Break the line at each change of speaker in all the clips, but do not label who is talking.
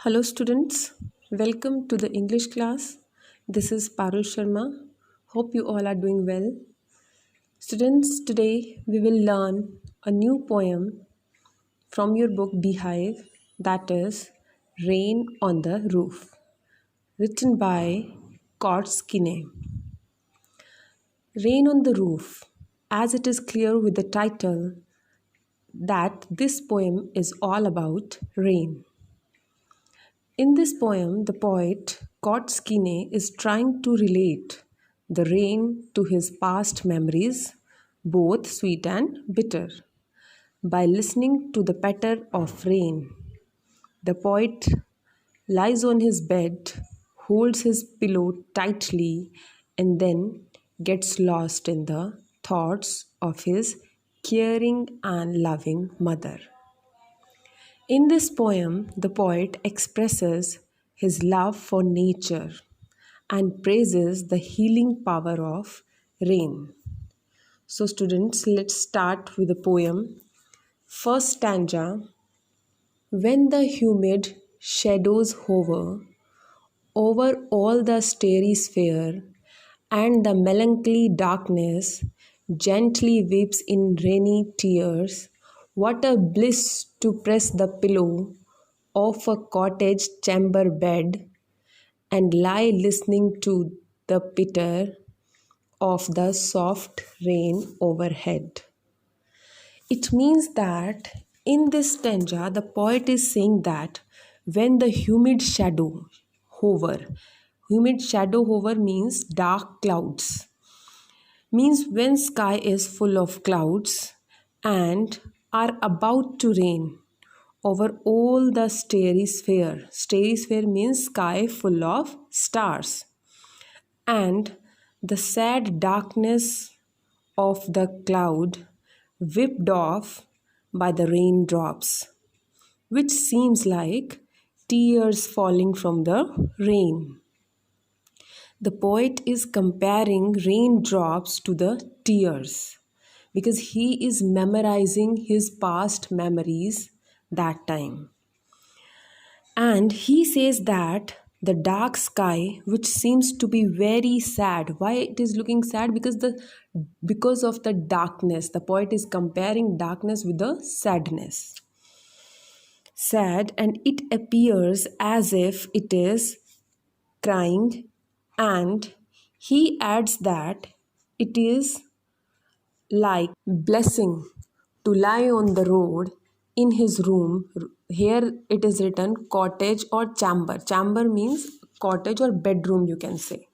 Hello students, welcome to the English class. This is Parul Sharma. Hope you all are doing well. Students, today we will learn a new poem from your book Beehive, that is Rain on the Roof, written by Kurt Skinner. Rain on the Roof, as it is clear with the title that this poem is all about rain. In this poem, the poet Kotskine is trying to relate the rain to his past memories, both sweet and bitter. By listening to the patter of rain, the poet lies on his bed, holds his pillow tightly, and then gets lost in the thoughts of his caring and loving mother. In this poem, the poet expresses his love for nature and praises the healing power of rain. So, students, let's start with the poem. First stanza. When the humid shadows hover over all the starry sphere, and the melancholy darkness gently weeps in rainy tears, what a bliss to press the pillow of a cottage chamber bed and lie listening to the pitter of the soft rain overhead. It means that in this stanza, the poet is saying that when the humid shadow hover means dark clouds, means when sky is full of clouds and are about to rain over all the starry sphere. Starry sphere means sky full of stars. And the sad darkness of the cloud whipped off by the raindrops, which seems like tears falling from the rain. The poet is comparing raindrops to the tears because he is memorizing his past memories that time. And he says that the dark sky, which seems to be very sad, why it is looking sad? Because of the darkness. The poet is comparing darkness with the sadness. Sad, and it appears as if it is crying, and he adds that it is like blessing to lie on the road in his room. Here it is written cottage or chamber. Chamber means cottage or bedroom, you can say.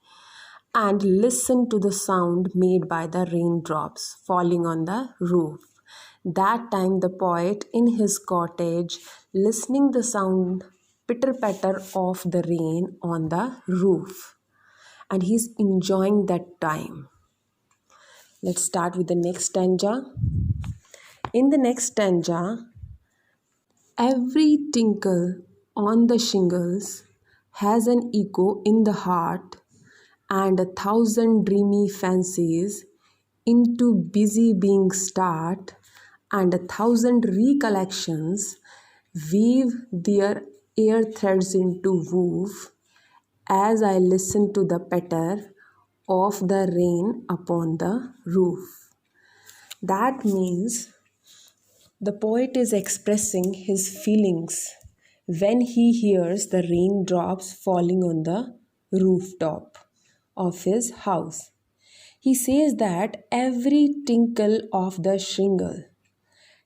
And listen to the sound made by the raindrops falling on the roof. That time the poet in his cottage listening the sound pitter patter of the rain on the roof, and he's enjoying that time. Let's start with the next stanza. In the next stanza, every tinkle on the shingles has an echo in the heart, and 1,000 dreamy fancies into busy being start, and 1,000 recollections weave their air threads into woof as I listen to the patter of the rain upon the roof. That means the poet is expressing his feelings when he hears the raindrops falling on the rooftop of his house. He says that every tinkle of the shingle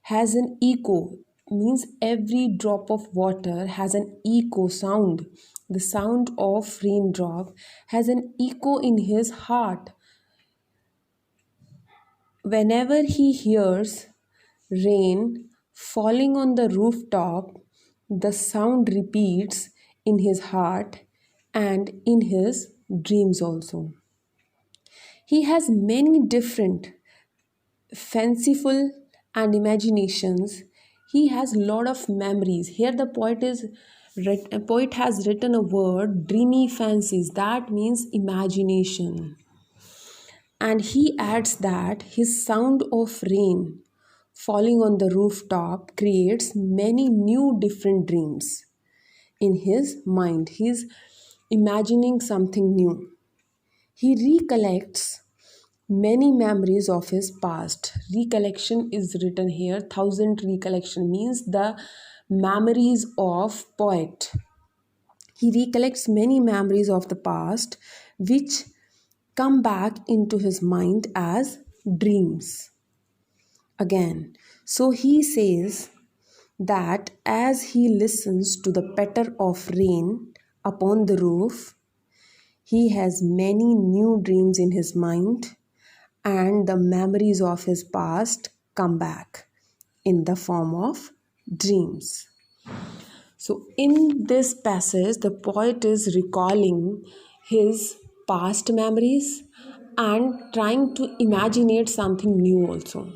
has an echo, means every drop of water has an echo sound. The sound of raindrop has an echo in his heart. Whenever he hears rain falling on the rooftop, the sound repeats in his heart and in his dreams also. He has many different fanciful and imaginations. He has lot of memories. Here the poet has written a word dreamy fancies, that means imagination. And he adds that his sound of rain falling on the rooftop creates many new different dreams. in his mind. He's imagining something new. He recollects many memories of his past. Recollection is written here. Thousand recollection means the memories of poet. He recollects many memories of the past which come back into his mind as dreams. Again, so he says that as he listens to the patter of rain upon the roof, he has many new dreams in his mind, and the memories of his past come back in the form of dreams. So, in this passage, the poet is recalling his past memories and trying to imaginate something new also.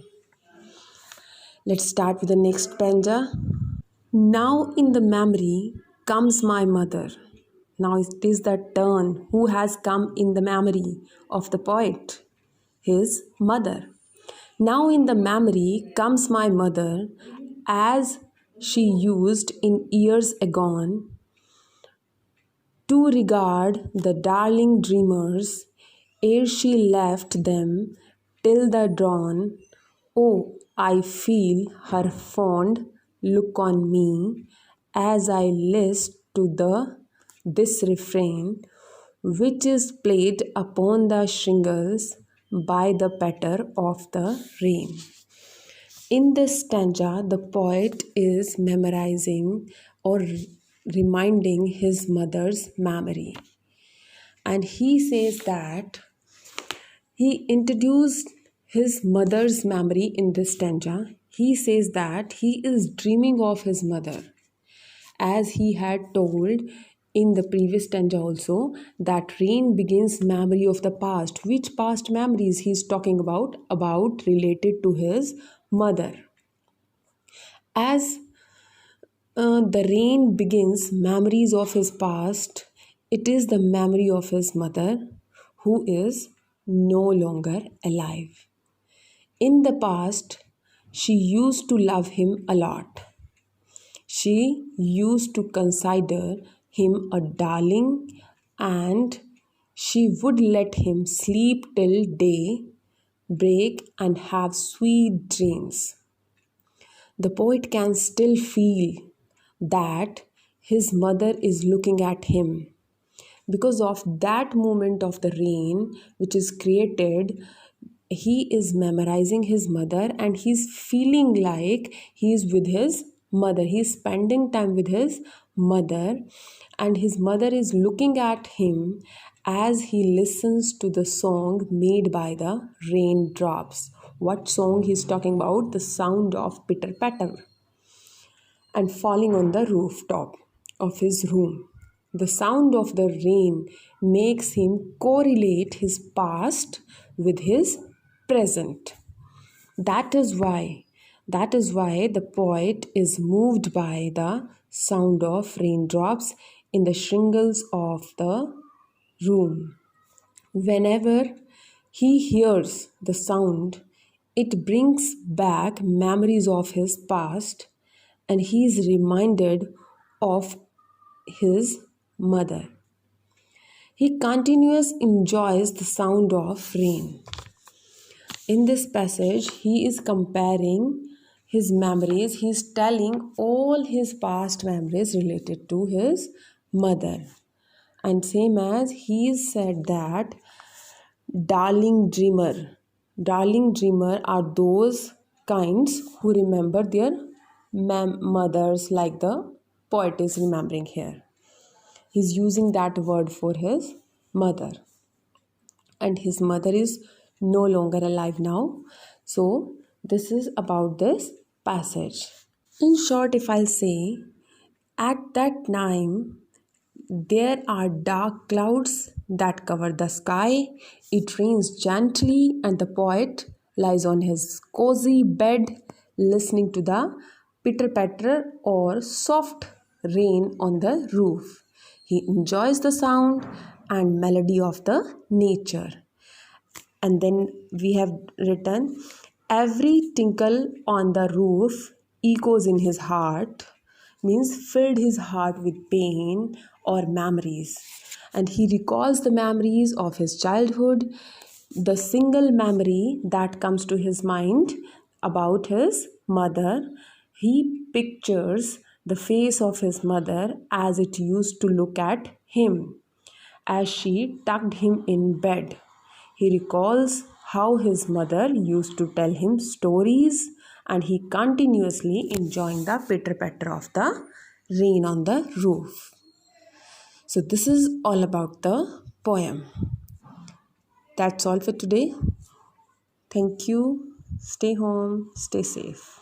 Let's start with the next stanza. Now in the memory comes my mother. Now it is the turn who has come in the memory of the poet, his mother. Now in the memory comes my mother as she used in years agone to regard the darling dreamers ere she left them till the dawn. Oh, I feel her fond look on me as I list to this refrain, which is played upon the shingles by the patter of the rain. In this stanza, the poet is memorizing or reminding his mother's memory. And he says that he introduced his mother's memory in this stanza. He says that he is dreaming of his mother, as he had told in the previous stanza also, that rain begins memory of the past. Which past memories he is talking about? About related to his mother. As the rain begins memories of his past, it is the memory of his mother who is no longer alive. In the past, she used to love him a lot. She used to consider him a darling, and she would let him sleep till day break and have sweet dreams. The poet can still feel that his mother is looking at him. Because of that moment of the rain which is created, he is memorizing his mother and he's feeling like he is with his mother. He is spending time with his mother, and his mother is looking at him as he listens to the song made by the raindrops. What song he's talking about? The sound of pitter patter and falling on the rooftop of his room. The sound of the rain makes him correlate his past with his present. That is why the poet is moved by the sound of raindrops in the shingles of the room. Whenever he hears the sound, it brings back memories of his past, and he is reminded of his mother. He continuously enjoys the sound of rain. In this passage, he is comparing his memories. He is telling all his past memories related to his mother. And same as he said that darling dreamer are those kinds who remember their mothers, like the poet is remembering here. He's using that word for his mother, and his mother is no longer alive now. So this is about this passage. In short, if I'll say, at that time there are dark clouds that cover the sky. It rains gently, and the poet lies on his cozy bed listening to the pitter patter or soft rain on the roof. He enjoys the sound and melody of the nature. And then we have written, every tinkle on the roof echoes in his heart, means filled his heart with pain or memories. And he recalls the memories of his childhood. The single memory that comes to his mind about his mother, he pictures the face of his mother as it used to look at him as she tucked him in bed. He recalls how his mother used to tell him stories and he continuously enjoying the pitter patter of the rain on the roof. So, this is all about the poem. That's all for today. Thank you. Stay home, stay safe.